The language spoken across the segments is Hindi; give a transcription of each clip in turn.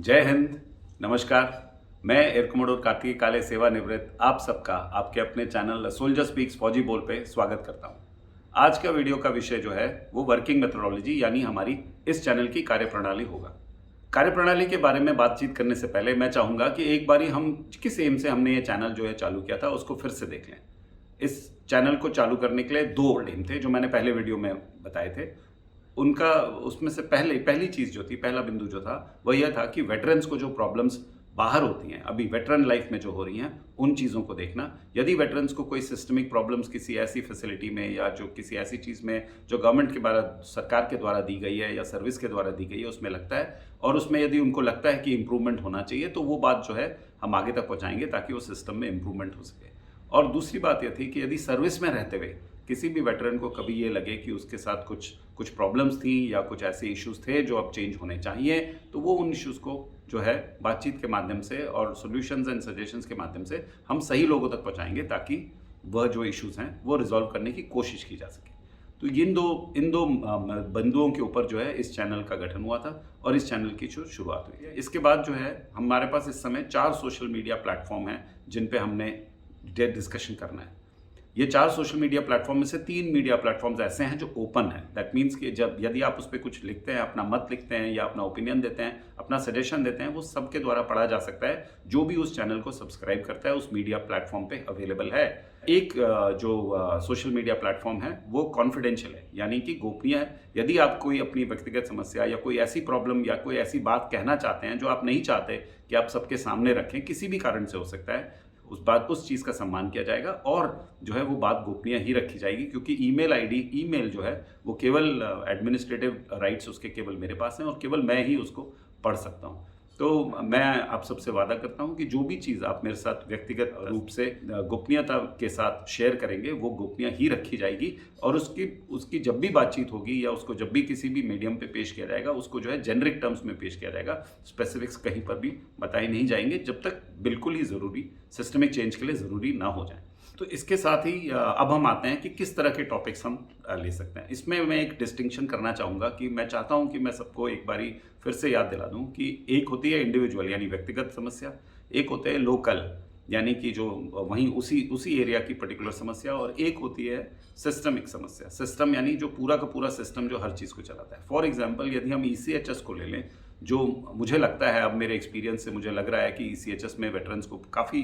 जय हिंद। नमस्कार। मैं एयर कमोडोर कार्तिकेय काले सेवानिवृत्त आप सबका आपके अपने चैनल सोल्जर स्पीक्स फौजी बोल पे स्वागत करता हूं। आज का वीडियो का विषय जो है वो वर्किंग मेथोडोलॉजी यानी हमारी इस चैनल की कार्यप्रणाली होगा। कार्यप्रणाली के बारे में बातचीत करने से पहले मैं चाहूंगा कि एक बारी हम किस एम से हमने ये चैनल जो है चालू किया था उसको फिर से देख लें। इस चैनल को चालू करने के लिए दो एम थे जो मैंने पहले वीडियो में बताए थे। उनका उसमें से पहली चीज़ जो थी, पहला बिंदु जो था वह यह था कि वेटरन्स को जो प्रॉब्लम्स बाहर होती हैं अभी वेटरन लाइफ में जो हो रही हैं उन चीज़ों को देखना। यदि वेटरन्स को कोई सिस्टमिक प्रॉब्लम्स किसी ऐसी फैसिलिटी में या जो किसी ऐसी चीज़ में जो गवर्नमेंट के द्वारा सरकार के द्वारा दी गई है या सर्विस के द्वारा दी गई है उसमें लगता है और उसमें यदि उनको लगता है कि इम्प्रूवमेंट होना चाहिए तो वो बात जो है हम आगे तक पहुँचाएंगे ताकि वो सिस्टम में इम्प्रूवमेंट हो सके। और दूसरी बात यह थी कि यदि सर्विस में रहते हुए किसी भी वेटरन को कभी ये लगे कि उसके साथ कुछ प्रॉब्लम्स थी या कुछ ऐसे इश्यूज थे जो अब चेंज होने चाहिए तो वो उन इश्यूज को जो है बातचीत के माध्यम से और सॉल्यूशंस एंड सजेशंस के माध्यम से हम सही लोगों तक पहुंचाएंगे ताकि वह जो इश्यूज हैं वो रिजॉल्व करने की कोशिश की जा सके। तो इन दो बिंदुओं के ऊपर जो है इस चैनल का गठन हुआ था और इस चैनल की जो शुरुआत हुई है। इसके बाद जो है हमारे पास इस समय 4 सोशल मीडिया प्लेटफॉर्म हैं जिन पे हमने डिस्कशन करना है। ये 4 सोशल मीडिया प्लेटफॉर्म में से 3 मीडिया प्लेटफॉर्म्स ऐसे हैं जो ओपन है। दैट मीन्स कि जब यदि आप उस पर कुछ लिखते हैं, अपना मत लिखते हैं या अपना ओपिनियन देते हैं, अपना सजेशन देते हैं, वो सबके द्वारा पढ़ा जा सकता है। जो भी उस चैनल को सब्सक्राइब करता है उस मीडिया प्लेटफॉर्म पे अवेलेबल है। एक जो सोशल मीडिया प्लेटफॉर्म है वो कॉन्फिडेंशियल है यानी कि गोपनीय है। यदि आप कोई अपनी व्यक्तिगत समस्या या कोई ऐसी प्रॉब्लम या कोई ऐसी बात कहना चाहते हैं जो आप नहीं चाहते कि आप सबके सामने रखें, किसी भी कारण से हो सकता है, उस चीज़ का सम्मान किया जाएगा और जो है वो बात गोपनीय ही रखी जाएगी क्योंकि ईमेल जो है वो केवल एडमिनिस्ट्रेटिव राइट्स उसके केवल मेरे पास हैं और केवल मैं ही उसको पढ़ सकता हूँ। तो मैं आप सबसे वादा करता हूँ कि जो भी चीज़ आप मेरे साथ व्यक्तिगत रूप से गोपनीयता के साथ शेयर करेंगे वो गोपनीय ही रखी जाएगी और उसकी जब भी बातचीत होगी या उसको जब भी किसी भी मीडियम पे पेश किया जाएगा उसको जो है जेनरिक टर्म्स में पेश किया जाएगा। स्पेसिफिक्स कहीं पर भी बताए नहीं जाएंगे जब तक बिल्कुल ही ज़रूरी सिस्टमिक चेंज के लिए ज़रूरी ना हो जाए। तो इसके साथ ही अब हम आते हैं कि किस तरह के टॉपिक्स हम ले सकते हैं। इसमें मैं एक डिस्टिंक्शन करना चाहूँगा कि मैं चाहता हूँ कि मैं सबको एक बारी फिर से याद दिला दूँ कि एक होती है इंडिविजुअल यानी व्यक्तिगत समस्या, एक होते हैं लोकल यानी कि जो वहीं उसी एरिया की पर्टिकुलर समस्या, और एक होती है सिस्टमिक समस्या। सिस्टम यानी जो पूरा का पूरा सिस्टम जो हर चीज़ को चलाता है। फॉर एग्जाम्पल यदि हम ECHS को ले लें, जो मुझे लगता है अब मेरे एक्सपीरियंस से मुझे लग रहा है कि ECHS में वेटरन्स को काफ़ी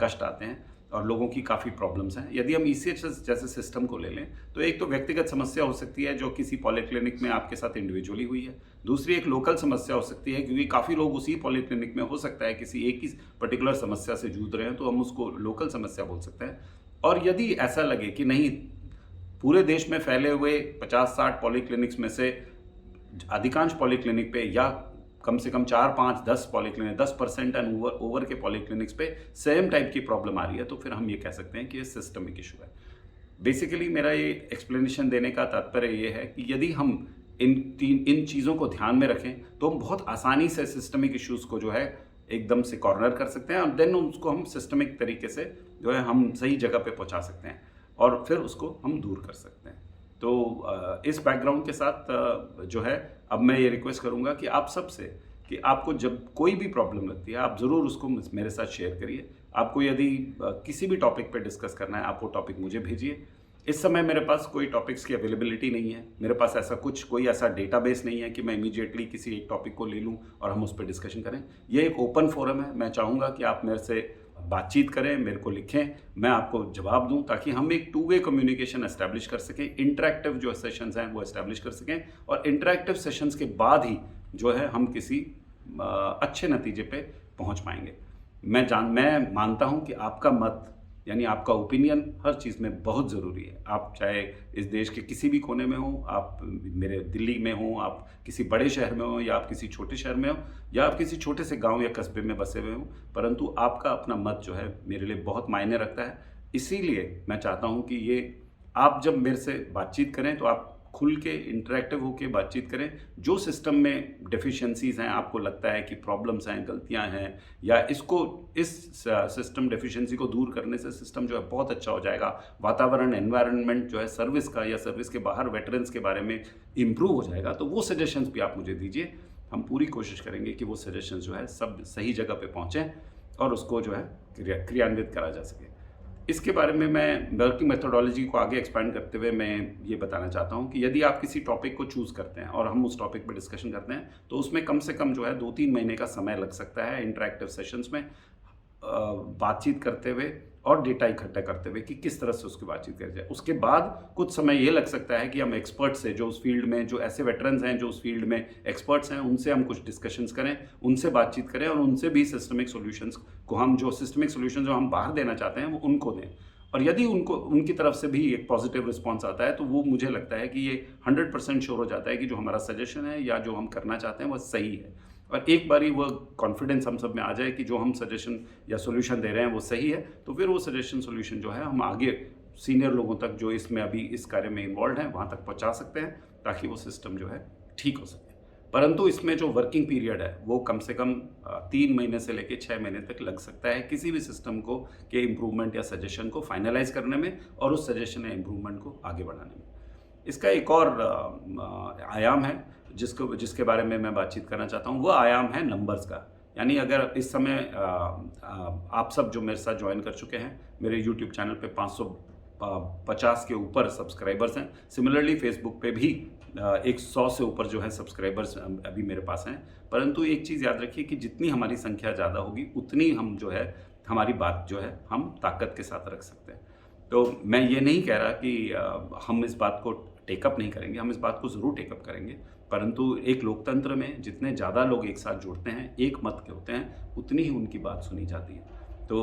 कष्ट आते हैं और लोगों की काफ़ी प्रॉब्लम्स हैं। यदि हम ECHS जैसे सिस्टम को ले लें तो एक तो व्यक्तिगत समस्या हो सकती है जो किसी पॉलीक्लिनिक में आपके साथ इंडिविजुअली हुई है। दूसरी एक लोकल समस्या हो सकती है क्योंकि काफ़ी लोग उसी पॉलीक्लिनिक में हो सकता है किसी एक ही पर्टिकुलर समस्या से जूझ रहे हैं तो हम उसको लोकल समस्या बोल सकते हैं। और यदि ऐसा लगे कि नहीं, पूरे देश में फैले हुए 50-60 पॉलीक्लिनिक्स में से अधिकांश पॉलीक्लिनिक पे या कम से कम 4-5-10 पॉलीक्लिनिक 10% एंड ओवर के पॉलीक्लिनिक्स पे सेम टाइप की प्रॉब्लम आ रही है तो फिर हम ये कह सकते हैं कि ये सिस्टमिक इशू है। बेसिकली मेरा ये एक्सप्लेनेशन देने का तात्पर्य ये है कि यदि हम इन चीज़ों को ध्यान में रखें तो हम बहुत आसानी से सिस्टमिक इश्यूज़ को जो है एकदम से कॉर्नर कर सकते हैं और देन उसको हम सिस्टमिक तरीके से जो है हम सही जगह पे पहुंचा सकते हैं और फिर उसको हम दूर कर सकते हैं। तो इस बैकग्राउंड के साथ जो है अब मैं ये रिक्वेस्ट करूंगा कि आप सबसे कि आपको जब कोई भी प्रॉब्लम लगती है आप ज़रूर उसको मेरे साथ शेयर करिए। आपको यदि किसी भी टॉपिक पे डिस्कस करना है आप वो टॉपिक मुझे भेजिए। इस समय मेरे पास कोई टॉपिक्स की अवेलेबिलिटी नहीं है, मेरे पास कोई ऐसा डेटाबेस नहीं है कि मैं इमीडिएटली किसी एक टॉपिक को ले लूँ और हम उस पर डिस्कशन करें। ये एक ओपन फोरम है, मैं चाहूँगा कि आप मेरे से बातचीत करें, मेरे को लिखें, मैं आपको जवाब दूं ताकि हम एक 2 वे कम्युनिकेशन एस्टैब्लिश कर सकें, इंटरेक्टिव जो सेशंस हैं वो एस्टैब्लिश कर सकें और इंटरेक्टिव सेशंस के बाद ही जो है हम किसी अच्छे नतीजे पे पहुंच पाएंगे। मैं मानता हूं कि आपका मत यानी आपका ओपिनियन हर चीज़ में बहुत ज़रूरी है। आप चाहे इस देश के किसी भी कोने में हो, आप मेरे दिल्ली में हो, आप किसी बड़े शहर में हो या आप किसी छोटे शहर में हो या आप किसी छोटे से गांव या कस्बे में बसे हुए हो, परंतु आपका अपना मत जो है मेरे लिए बहुत मायने रखता है। इसीलिए मैं चाहता हूं कि ये आप जब मेरे से बातचीत करें तो आप खुल के इंटरेक्टिव होकर बातचीत करें। जो सिस्टम में डेफिशिएंसीज हैं, आपको लगता है कि प्रॉब्लम्स हैं, गलतियां हैं या इस सिस्टम डेफिशिएंसी को दूर करने से सिस्टम जो है बहुत अच्छा हो जाएगा, वातावरण एनवायरनमेंट जो है सर्विस का या सर्विस के बाहर वेटरन्स के बारे में इम्प्रूव हो जाएगा, तो वो सजेशंस भी आप मुझे दीजिए। हम पूरी कोशिश करेंगे कि वो सजेशन जो है सब सही जगह पे पहुँचें और उसको जो है क्रियान्वित करा जा सके। इसके बारे में मैं वर्किंग मेथोडोलॉजी को आगे एक्सपैंड करते हुए मैं ये बताना चाहता हूँ कि यदि आप किसी टॉपिक को चूज़ करते हैं और हम उस टॉपिक पर डिस्कशन करते हैं तो उसमें कम से कम जो है 2-3 महीने का समय लग सकता है इंटरेक्टिव सेशंस में बातचीत करते हुए और डेटा इकट्ठा करते हुए कि किस तरह से उसकी बातचीत करी जाए। उसके बाद कुछ समय ये लग सकता है कि हम एक्सपर्ट से जो उस फील्ड में जो ऐसे वेटरन्स हैं जो उस फील्ड में एक्सपर्ट्स हैं उनसे हम कुछ डिस्कशंस करें, उनसे बातचीत करें और उनसे भी सिस्टमिक सॉल्यूशंस को हम जो सिस्टमिक सॉल्यूशन जो हम बाहर देना चाहते हैं वो उनको दें। और यदि उनको उनकी तरफ से भी एक पॉजिटिव रिस्पॉन्स आता है तो वो मुझे लगता है कि ये 100% श्योर हो जाता है कि जो हमारा सजेशन है या जो हम करना चाहते हैं वो सही है। और एक बारी वो कॉन्फिडेंस हम सब में आ जाए कि जो हम सजेशन या सॉल्यूशन दे रहे हैं वो सही है, तो फिर वो सजेशन सॉल्यूशन जो है हम आगे सीनियर लोगों तक जो इसमें अभी इस कार्य में इन्वॉल्व हैं वहाँ तक पहुँचा सकते हैं ताकि वो सिस्टम जो है ठीक हो सके। परंतु इसमें जो वर्किंग पीरियड है वो कम से कम 3 महीने से लेकर 6 महीने तक लग सकता है किसी भी सिस्टम को के इम्प्रूवमेंट या सजेशन को फाइनलाइज करने में और उस सजेशन या इम्प्रूवमेंट को आगे बढ़ाने में। इसका एक और आयाम है जिसके बारे में मैं बातचीत करना चाहता हूँ, वो आयाम है नंबर्स का। यानी अगर इस समय आप सब जो मेरे साथ ज्वाइन कर चुके हैं, मेरे यूट्यूब चैनल पे 550 के ऊपर सब्सक्राइबर्स हैं। सिमिलरली फेसबुक पे भी 100 से ऊपर जो है सब्सक्राइबर्स अभी मेरे पास हैं। परंतु एक चीज़ याद रखिए कि जितनी हमारी संख्या ज़्यादा होगी उतनी हम जो है हमारी बात जो है हम ताकत के साथ रख सकते हैं। तो मैं ये नहीं कह रहा कि हम इस बात को टेकअप नहीं करेंगे, हम इस बात को ज़रूर टेकअप करेंगे। परंतु एक लोकतंत्र में जितने ज़्यादा लोग एक साथ जुड़ते हैं, एक मत के होते हैं, उतनी ही उनकी बात सुनी जाती है। तो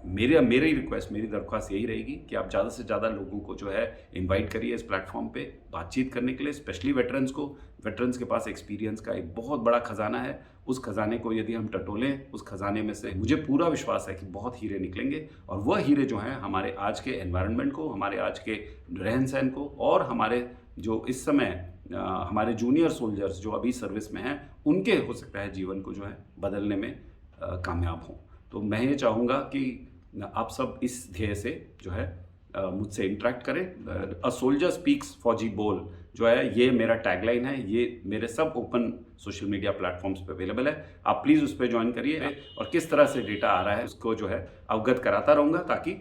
मेरी रिक्वेस्ट, मेरी दरख्वास्त यही रहेगी कि आप ज़्यादा से ज़्यादा लोगों को जो है इनवाइट करिए इस प्लेटफॉर्म पे बातचीत करने के लिए, स्पेशली वेटरन्स को। वेटरन्स के पास एक्सपीरियंस का एक बहुत बड़ा खजाना है। उस खजाने को यदि हम टटोलें, उस खजाने में से मुझे पूरा विश्वास है कि बहुत हीरे निकलेंगे और वह हीरे जो हैं हमारे आज के एनवायरनमेंट को, हमारे आज के रहन सहन को और हमारे जो इस समय हमारे जूनियर सोल्जर्स जो अभी सर्विस में हैं उनके हो सकता है जीवन को जो है बदलने में कामयाब हों। तो मैं ये चाहूँगा कि आप सब इस ध्येय से जो है मुझसे इंटरेक्ट करें। अ सोल्जर स्पीक्स फौजी बोल जो है ये मेरा टैगलाइन है, ये मेरे सब ओपन सोशल मीडिया प्लेटफॉर्म्स पे अवेलेबल है। आप प्लीज़ उस पर ज्वाइन करिए और किस तरह से डेटा आ रहा है उसको जो है अवगत कराता रहूँगा ताकि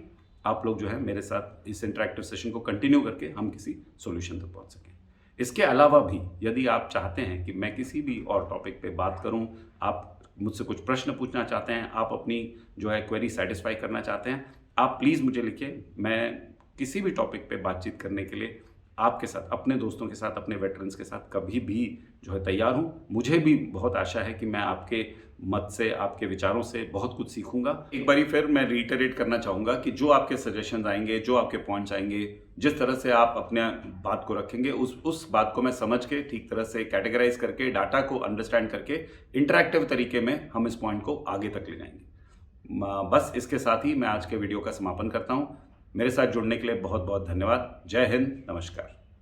आप लोग जो है मेरे साथ इस इंटरेक्टिव सेशन को कंटिन्यू करके हम किसी सोल्यूशन तक पहुँच सकें। इसके अलावा भी यदि आप चाहते हैं कि मैं किसी भी और टॉपिक पे बात करूं, आप मुझसे कुछ प्रश्न पूछना चाहते हैं, आप अपनी जो है क्वेरी सेटिस्फाई करना चाहते हैं, आप प्लीज़ मुझे लिखिए। मैं किसी भी टॉपिक पे बातचीत करने के लिए आपके साथ, अपने दोस्तों के साथ, अपने वेटरन्स के साथ कभी भी जो है तैयार हूँ। मुझे भी बहुत आशा है कि मैं आपके मत से, आपके विचारों से बहुत कुछ सीखूंगा। एक बारी फिर मैं रिटरेट करना चाहूँगा कि जो आपके सजेशंस आएंगे, जो आपके पॉइंट्स आएंगे, जिस तरह से आप अपने बात को रखेंगे उस बात को मैं समझ के ठीक तरह से कैटेगराइज करके, डाटा को अंडरस्टैंड करके इंटरेक्टिव तरीके में हम इस पॉइंट को आगे तक ले जाएंगे। बस इसके साथ ही मैं आज के वीडियो का समापन करता हूँ। मेरे साथ जुड़ने के लिए बहुत बहुत धन्यवाद। जय हिंद, नमस्कार।